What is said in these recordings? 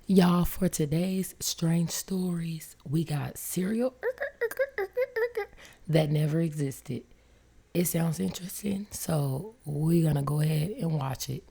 Y'all, for today's strange stories, we got cereal that never existed. It sounds interesting, so we're gonna go ahead and watch it.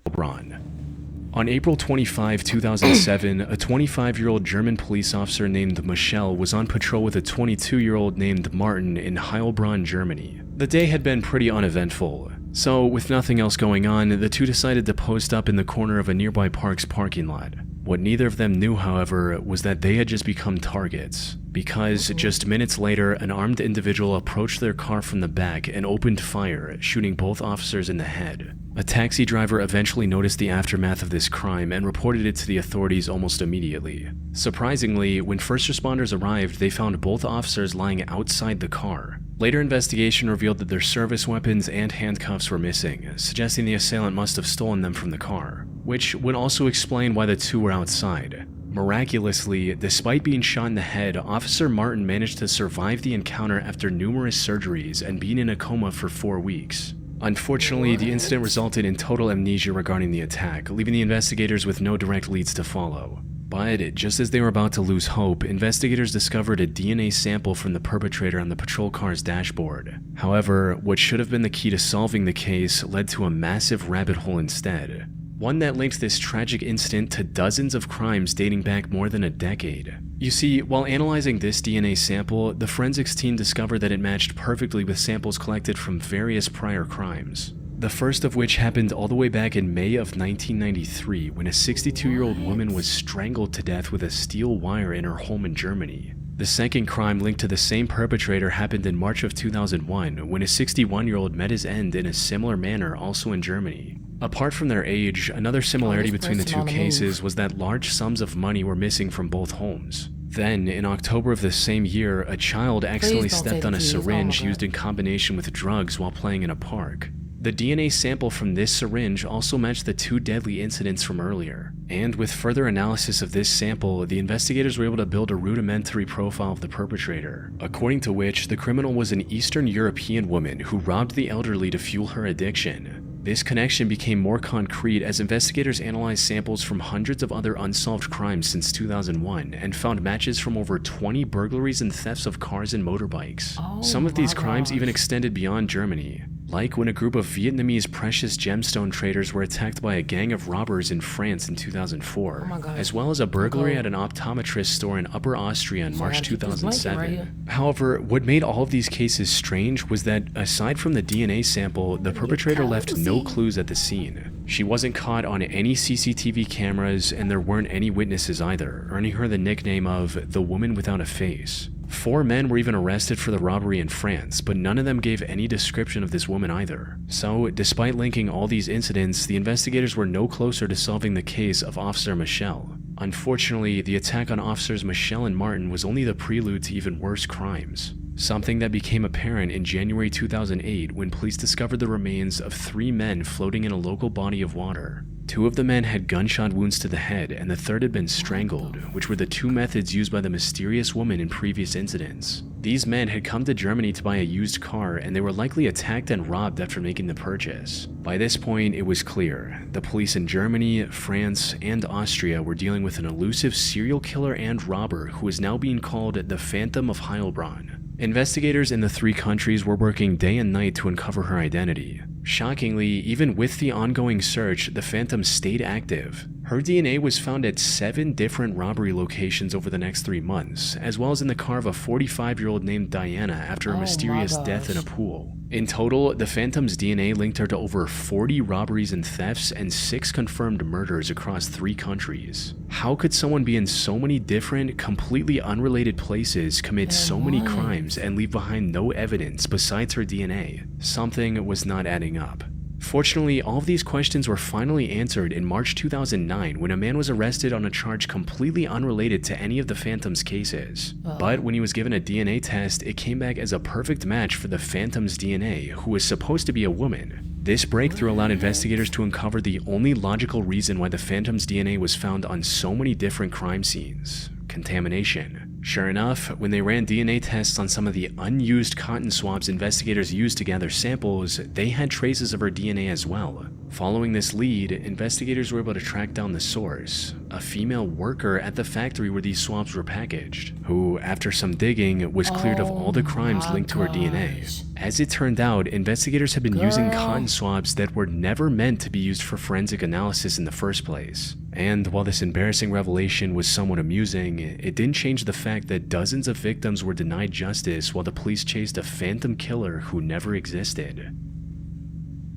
Braun. On April 25, 2007, a 25-year-old German police officer named Michelle was on patrol with a 22-year-old named Martin in Heilbronn, Germany. The day had been pretty uneventful, so with nothing else going on, the two decided to post up in the corner of a nearby park's parking lot. What neither of them knew, however, was that they had just become targets, because just minutes later, an armed individual approached their car from the back and opened fire, shooting both officers in the head. A taxi driver eventually noticed the aftermath of this crime and reported it to the authorities almost immediately. Surprisingly, when first responders arrived, they found both officers lying outside the car. Later investigation revealed that their service weapons and handcuffs were missing, suggesting the assailant must have stolen them from the car, which would also explain why the two were outside. Miraculously, despite being shot in the head, Officer Martin managed to survive the encounter after numerous surgeries and being in a coma for 4 weeks. Unfortunately, the incident resulted in total amnesia regarding the attack, leaving the investigators with no direct leads to follow. But just as they were about to lose hope, investigators discovered a DNA sample from the perpetrator on the patrol car's dashboard. However, what should have been the key to solving the case led to a massive rabbit hole instead. One that linked this tragic incident to dozens of crimes dating back more than a decade. You see, while analyzing this DNA sample, the forensics team discovered that it matched perfectly with samples collected from various prior crimes. The first of which happened all the way back in May of 1993, when a 62-year-old woman was strangled to death with a steel wire in her home in Germany. The second crime linked to the same perpetrator happened in March of 2001, when a 61-year-old met his end in a similar manner also in Germany. Apart from their age, another similarity between the two cases was that large sums of money were missing from both homes. Then, in October of the same year, a child accidentally stepped on a syringe used in combination with drugs while playing in a park. The DNA sample from this syringe also matched the two deadly incidents from earlier. And with further analysis of this sample, the investigators were able to build a rudimentary profile of the perpetrator, according to which the criminal was an Eastern European woman who robbed the elderly to fuel her addiction. This connection became more concrete as investigators analyzed samples from hundreds of other unsolved crimes since 2001 and found matches from over 20 burglaries and thefts of cars and motorbikes. Some of these crimes even extended beyond Germany, like when a group of Vietnamese precious gemstone traders were attacked by a gang of robbers in France in 2004, as well as a burglary at an optometrist store in Upper Austria in March 2007. However, what made all of these cases strange was that, aside from the DNA sample, the perpetrator left no clues at the scene. She wasn't caught on any CCTV cameras, and there weren't any witnesses either, earning her the nickname of the woman without a face. 4 men were even arrested for the robbery in France, but none of them gave any description of this woman either. So, despite linking all these incidents, the investigators were no closer to solving the case of Officer Michelle. Unfortunately, the attack on Officers Michelle and Martin was only the prelude to even worse crimes. Something that became apparent in January 2008 when police discovered the remains of 3 men floating in a local body of water. 2 of the men had gunshot wounds to the head, and the third had been strangled, which were the 2 methods used by the mysterious woman in previous incidents. These men had come to Germany to buy a used car, and they were likely attacked and robbed after making the purchase. By this point, it was clear. The police in Germany, France, and Austria were dealing with an elusive serial killer and robber who is now being called the Phantom of Heilbronn. Investigators in the 3 countries were working day and night to uncover her identity. Shockingly, even with the ongoing search, the Phantom stayed active. Her DNA was found at 7 different robbery locations over the next 3 months, as well as in the car of a 45-year-old named Diana after a mysterious death in a pool. In total, the Phantom's DNA linked her to over 40 robberies and thefts and 6 confirmed murders across 3 countries. How could someone be in so many different, completely unrelated places, commit so many crimes, and leave behind no evidence besides her DNA? Something was not adding up. Fortunately, all of these questions were finally answered in March 2009 when a man was arrested on a charge completely unrelated to any of the Phantom's cases. But when he was given a DNA test, it came back as a perfect match for the Phantom's DNA, who was supposed to be a woman. This breakthrough allowed investigators to uncover the only logical reason why the Phantom's DNA was found on so many different crime scenes: contamination. Sure enough, when they ran DNA tests on some of the unused cotton swabs investigators used to gather samples, they had traces of her DNA as well. Following this lead, investigators were able to track down the source, a female worker at the factory where these swabs were packaged, who, after some digging, was cleared of all the crimes my linked to her DNA. gosh. As it turned out, investigators had been using cotton Girl. swabs that were never meant to be used for forensic analysis in the first place. And while this embarrassing revelation was somewhat amusing, it didn't change the fact that dozens of victims were denied justice while the police chased a phantom killer who never existed.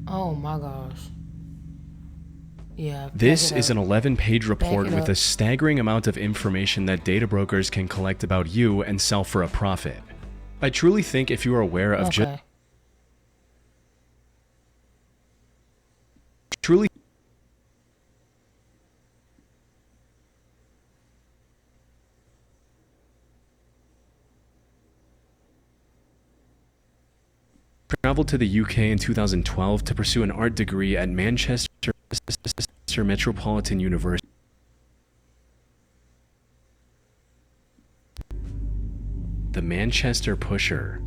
Oh my gosh. Yeah. This back it is an up. 11-page report it with up. a staggering amount of information that data brokers can collect about you and sell for a profit. I truly think if you are aware of Okay. truly traveled to the UK in 2012 to pursue an art degree at Manchester Metropolitan University. The Manchester Pusher.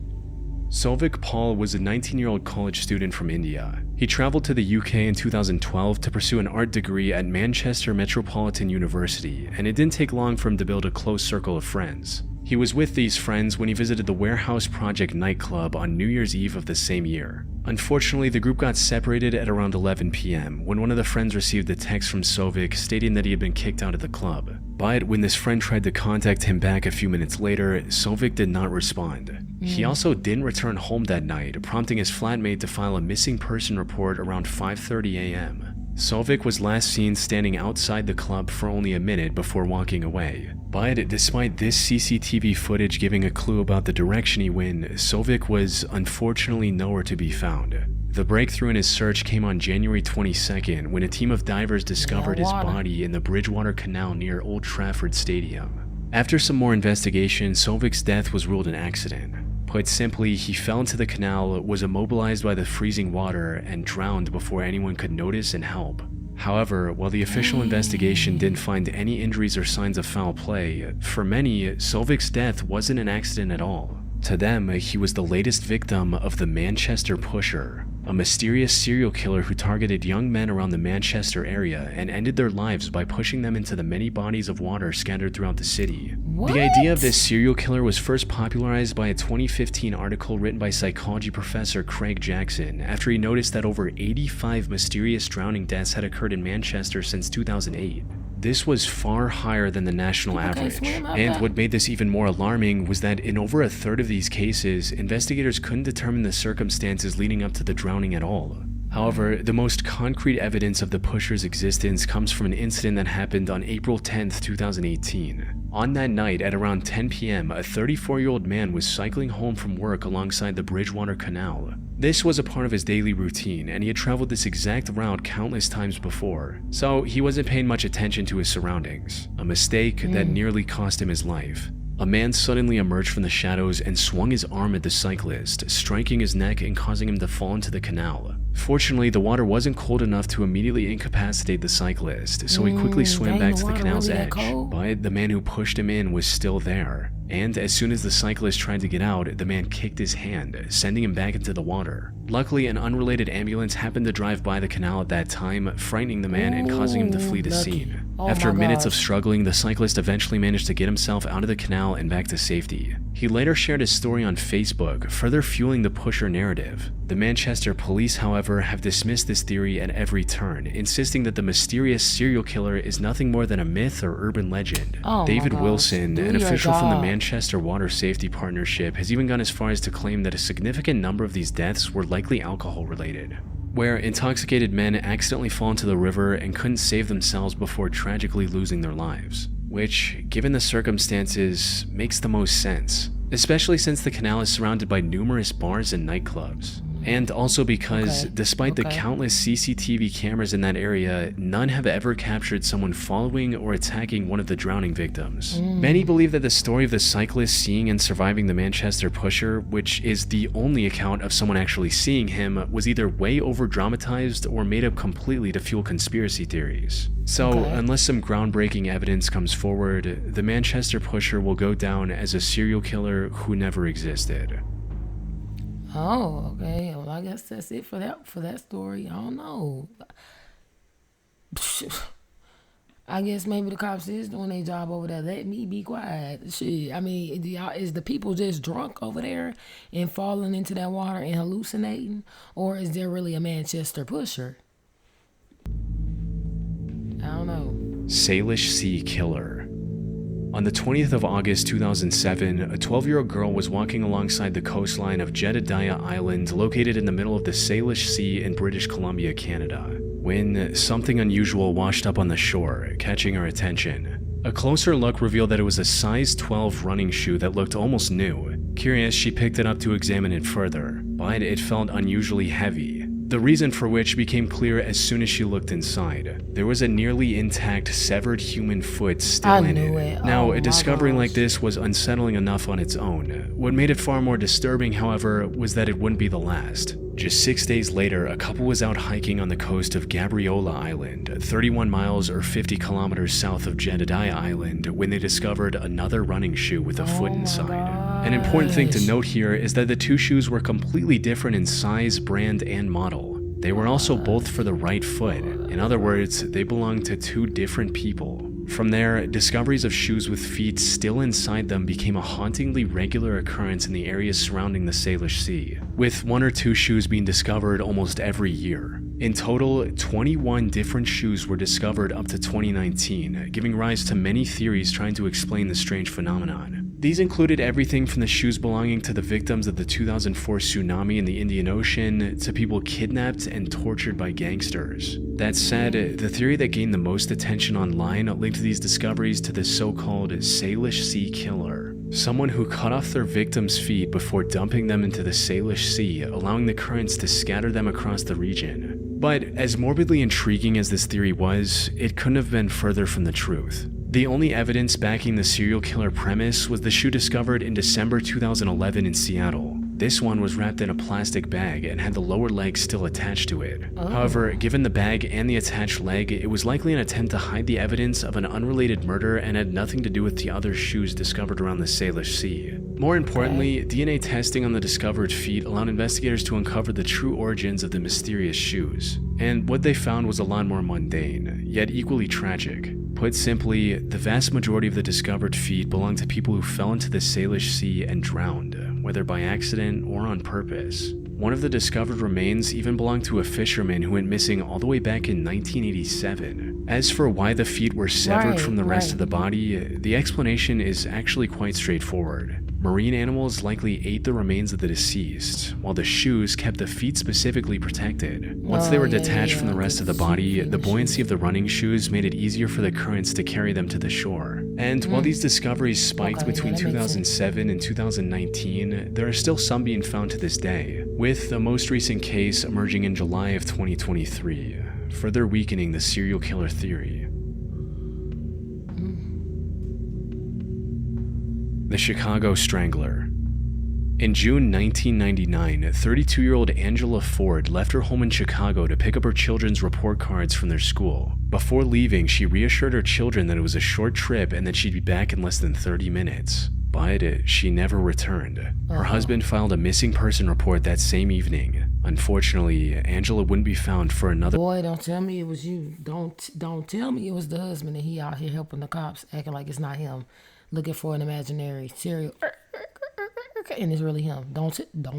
Solvik Paul was a 19-year-old college student from India. He traveled to the UK in 2012 to pursue an art degree at Manchester Metropolitan University, and it didn't take long for him to build a close circle of friends. He was with these friends when he visited the Warehouse Project nightclub on New Year's Eve of the same year. Unfortunately, the group got separated at around 11 p.m. when one of the friends received a text from Solvik stating that he had been kicked out of the club. But when this friend tried to contact him back a few minutes later, Solvik did not respond. He also didn't return home that night, prompting his flatmate to file a missing person report around 5:30 a.m. Solvik was last seen standing outside the club for only a minute before walking away. But despite this CCTV footage giving a clue about the direction he went, Solvik was unfortunately nowhere to be found. The breakthrough in his search came on January 22nd when a team of divers discovered his body in the Bridgewater Canal near Old Trafford Stadium. After some more investigation, Solvik's death was ruled an accident. Put simply, he fell into the canal, was immobilized by the freezing water, and drowned before anyone could notice and help. However, while the official investigation didn't find any injuries or signs of foul play, for many, Solvik's death wasn't an accident at all. To them, he was the latest victim of the Manchester Pusher, a mysterious serial killer who targeted young men around the Manchester area and ended their lives by pushing them into the many bodies of water scattered throughout the city. What? The idea of this serial killer was first popularized by a 2015 article written by psychology professor Craig Jackson after he noticed that over 85 mysterious drowning deaths had occurred in Manchester since 2008. This was far higher than the national average, and what made this even more alarming was that in over a third of these cases, investigators couldn't determine the circumstances leading up to the drowning at all. However, the most concrete evidence of the pusher's existence comes from an incident that happened on April 10, 2018. On that night, at around 10 p.m., a 34-year-old man was cycling home from work alongside the Bridgewater Canal. This was a part of his daily routine, and he had traveled this exact route countless times before, so he wasn't paying much attention to his surroundings, a mistake that nearly cost him his life. A man suddenly emerged from the shadows and swung his arm at the cyclist, striking his neck and causing him to fall into the canal. Fortunately, the water wasn't cold enough to immediately incapacitate the cyclist, so he quickly swam back to the canal's edge. But the man who pushed him in was still there, and as soon as the cyclist tried to get out, the man kicked his hand, sending him back into the water. Luckily, an unrelated ambulance happened to drive by the canal at that time, frightening the man and causing him to flee the scene. After minutes of struggling, the cyclist eventually managed to get himself out of the canal and back to safety. He later shared his story on Facebook, further fueling the pusher narrative. The Manchester police, however, have dismissed this theory at every turn, insisting that the mysterious serial killer is nothing more than a myth or urban legend. David Wilson, an official from the Manchester Water Safety Partnership, has even gone as far as to claim that a significant number of these deaths were likely alcohol-related, where intoxicated men accidentally fall into the river and couldn't save themselves before tragically losing their lives. Which, given the circumstances, makes the most sense, especially since the canal is surrounded by numerous bars and nightclubs. And also because, despite the countless CCTV cameras in that area, none have ever captured someone following or attacking one of the drowning victims. Many believe that the story of the cyclist seeing and surviving the Manchester Pusher, which is the only account of someone actually seeing him, was either way over-dramatized or made up completely to fuel conspiracy theories. So, unless some groundbreaking evidence comes forward, the Manchester Pusher will go down as a serial killer who never existed. Oh, okay. Well, I guess that's it for that story. I don't know. I guess maybe the cops is doing their job over there. Let me be quiet. Shit. I mean, is the people just drunk over there and falling into that water and hallucinating? Or is there really a Manchester pusher? I don't know. Salish Sea Killer. On the 20th of August 2007, a 12-year-old girl was walking alongside the coastline of Jedediah Island, located in the middle of the Salish Sea in British Columbia, Canada, when something unusual washed up on the shore, catching her attention. A closer look revealed that it was a size 12 running shoe that looked almost new. Curious, she picked it up to examine it further, but it felt unusually heavy. The reason for which became clear as soon as she looked inside. There was a nearly intact, severed human foot still in it. Now, a discovery like this was unsettling enough on its own. What made it far more disturbing, however, was that it wouldn't be the last. Just 6 days later, a couple was out hiking on the coast of Gabriola Island, 31 miles or 50 kilometers south of Jedediah Island, when they discovered another running shoe with a foot inside. An important thing to note here is that the two shoes were completely different in size, brand, and model. They were also both for the right foot. In other words, they belonged to two different people. From there, discoveries of shoes with feet still inside them became a hauntingly regular occurrence in the areas surrounding the Salish Sea, with 1 or 2 shoes being discovered almost every year. In total, 21 different shoes were discovered up to 2019, giving rise to many theories trying to explain the strange phenomenon. These included everything from the shoes belonging to the victims of the 2004 tsunami in the Indian Ocean to people kidnapped and tortured by gangsters. That said, the theory that gained the most attention online linked these discoveries to the so-called Salish Sea Killer, someone who cut off their victims' feet before dumping them into the Salish Sea, allowing the currents to scatter them across the region. But as morbidly intriguing as this theory was, it couldn't have been further from the truth. The only evidence backing the serial killer premise was the shoe discovered in December 2011 in Seattle. This one was wrapped in a plastic bag and had the lower leg still attached to it. However, given the bag and the attached leg, it was likely an attempt to hide the evidence of an unrelated murder and had nothing to do with the other shoes discovered around the Salish Sea. More importantly, DNA testing on the discovered feet allowed investigators to uncover the true origins of the mysterious shoes. And what they found was a lot more mundane, yet equally tragic. Put simply, the vast majority of the discovered feet belonged to people who fell into the Salish Sea and drowned, whether by accident or on purpose. One of the discovered remains even belonged to a fisherman who went missing all the way back in 1987. As for why the feet were severed from the rest of the body, the explanation is actually quite straightforward. Marine animals likely ate the remains of the deceased, while the shoes kept the feet specifically protected. Once they were detached from the rest of the body, the buoyancy of the running shoes made it easier for the currents to carry them to the shore. And while these discoveries spiked between 2007 and 2019, there are still some being found to this day, with the most recent case emerging in July of 2023, further weakening the serial killer theory. The Chicago Strangler. In June 1999, 32-year-old Angela Ford left her home in Chicago to pick up her children's report cards from their school. Before leaving, she reassured her children that it was a short trip and that she'd be back in less than 30 minutes. But she never returned. Her husband filed a missing person report that same evening. Unfortunately, Angela wouldn't be found for another— Boy, don't tell me it was you. Don't tell me it was the husband and he out here helping the cops, acting like it's not him. Looking for an imaginary serial, and it's really him. Don't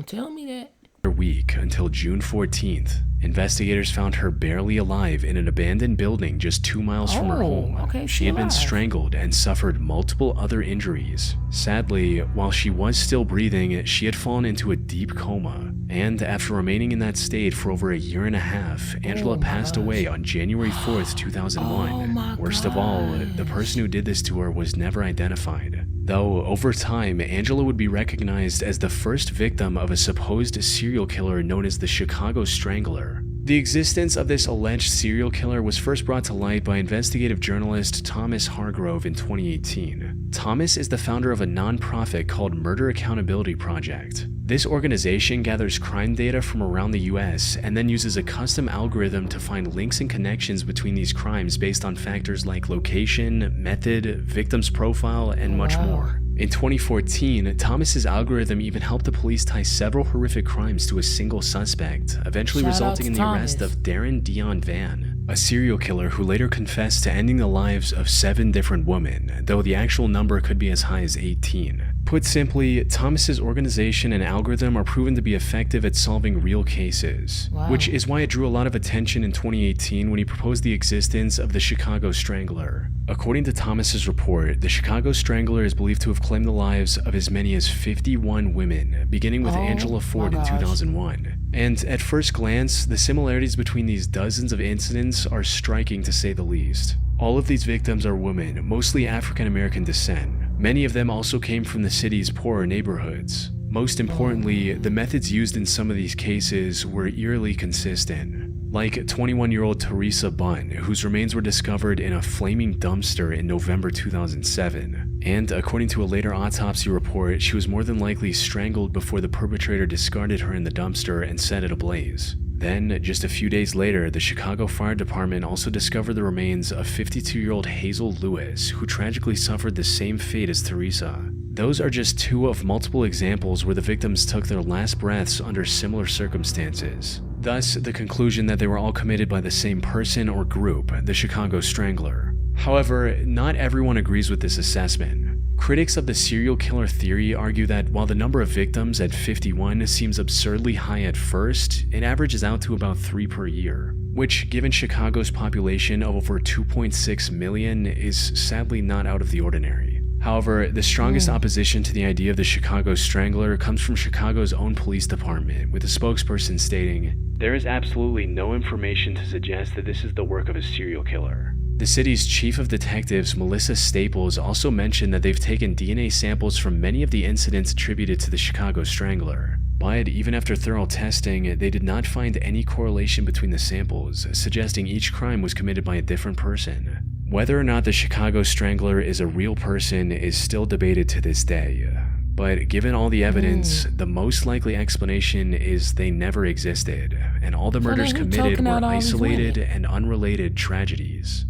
tell me that. week until June 14th. Investigators found her barely alive in an abandoned building just 2 miles from her home. She had been strangled and suffered multiple other injuries. Sadly, while she was still breathing, she had fallen into a deep coma. And after remaining in that state for over a year and a half, Angela passed away on January 4th, 2001. Worst of all, the person who did this to her was never identified. Though, over time, Angela would be recognized as the first victim of a supposed serial killer known as the Chicago Strangler. The existence of this alleged serial killer was first brought to light by investigative journalist Thomas Hargrove in 2018. Thomas is the founder of a nonprofit called Murder Accountability Project. This organization gathers crime data from around the US and then uses a custom algorithm to find links and connections between these crimes based on factors like location, method, victim's profile, and much more. In 2014, Thomas's algorithm even helped the police tie several horrific crimes to a single suspect, eventually Shout out resulting to in the arrest Thomas. of Darren Dion Van, a serial killer who later confessed to ending the lives of 7 different women, though the actual number could be as high as 18. Put simply, Thomas's organization and algorithm are proven to be effective at solving real cases, Wow. which is why it drew a lot of attention in 2018 when he proposed the existence of the Chicago Strangler. According to Thomas's report, the Chicago Strangler is believed to have claimed the lives of as many as 51 women, beginning with Oh, Angela Ford my in gosh. 2001. And at first glance, the similarities between these dozens of incidents are striking to say the least. All of these victims are women, mostly African American descent. Many of them also came from the city's poorer neighborhoods. Most importantly, the methods used in some of these cases were eerily consistent. Like 21-year-old Teresa Bunn, whose remains were discovered in a flaming dumpster in November 2007. And according to a later autopsy report, she was more than likely strangled before the perpetrator discarded her in the dumpster and set it ablaze. Then, just a few days later, the Chicago Fire Department also discovered the remains of 52-year-old Hazel Lewis, who tragically suffered the same fate as Teresa. Those are just 2 of multiple examples where the victims took their last breaths under similar circumstances. Thus, the conclusion that they were all committed by the same person or group, the Chicago Strangler. However, not everyone agrees with this assessment. Critics of the serial killer theory argue that while the number of victims at 51 seems absurdly high at first, it averages out to about 3 per year, which, given Chicago's population of over 2.6 million, is sadly not out of the ordinary. However, the strongest opposition to the idea of the Chicago Strangler comes from Chicago's own police department, with a spokesperson stating, "There is absolutely no information to suggest that this is the work of a serial killer." The city's chief of detectives, Melissa Staples, also mentioned that they've taken DNA samples from many of the incidents attributed to the Chicago Strangler. But even after thorough testing, they did not find any correlation between the samples, suggesting each crime was committed by a different person. Whether or not the Chicago Strangler is a real person is still debated to this day. But given all the evidence, the most likely explanation is they never existed, and all the So then murders who committed choking were out all these isolated women? and unrelated tragedies.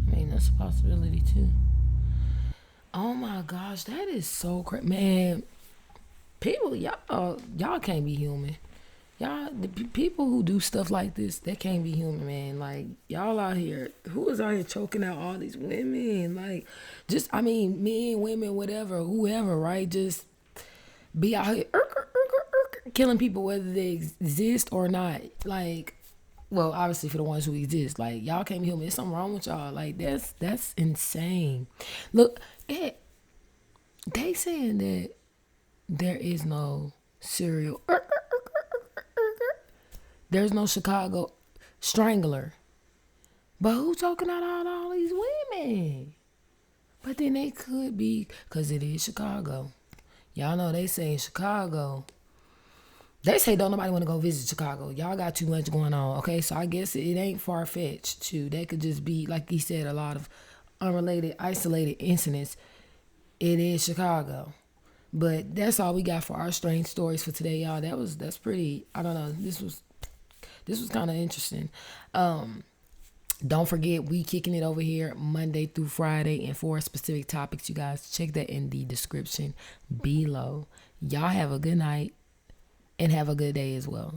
I mean, that's a possibility too. Oh my gosh, that is so crazy, man. People, y'all can't be human. Y'all, the people who do stuff like this, they can't be human, man. Like, y'all out here, who is out here choking out all these women? Like, just, I mean, men, women, whatever, whoever, right? Just be out here killing people whether they exist or not. Like, well, obviously for the ones who exist, like, y'all can't be human. There's something wrong with y'all. Like, that's insane. Look, they saying that there is no serial. There's no Chicago Strangler. But who talking out all these women? But then they could be, because it is Chicago. Y'all know they say in Chicago, they say don't nobody want to go visit Chicago. Y'all got too much going on, okay? So I guess it ain't far-fetched, too. That could just be, like he said, a lot of unrelated, isolated incidents. It is Chicago. But that's all we got for our strange stories for today, y'all. That's pretty, I don't know, this was kind of interesting. Don't forget, we kicking it over here Monday through Friday and for specific topics, you guys. Check that in the description below. Y'all have a good night and have a good day as well.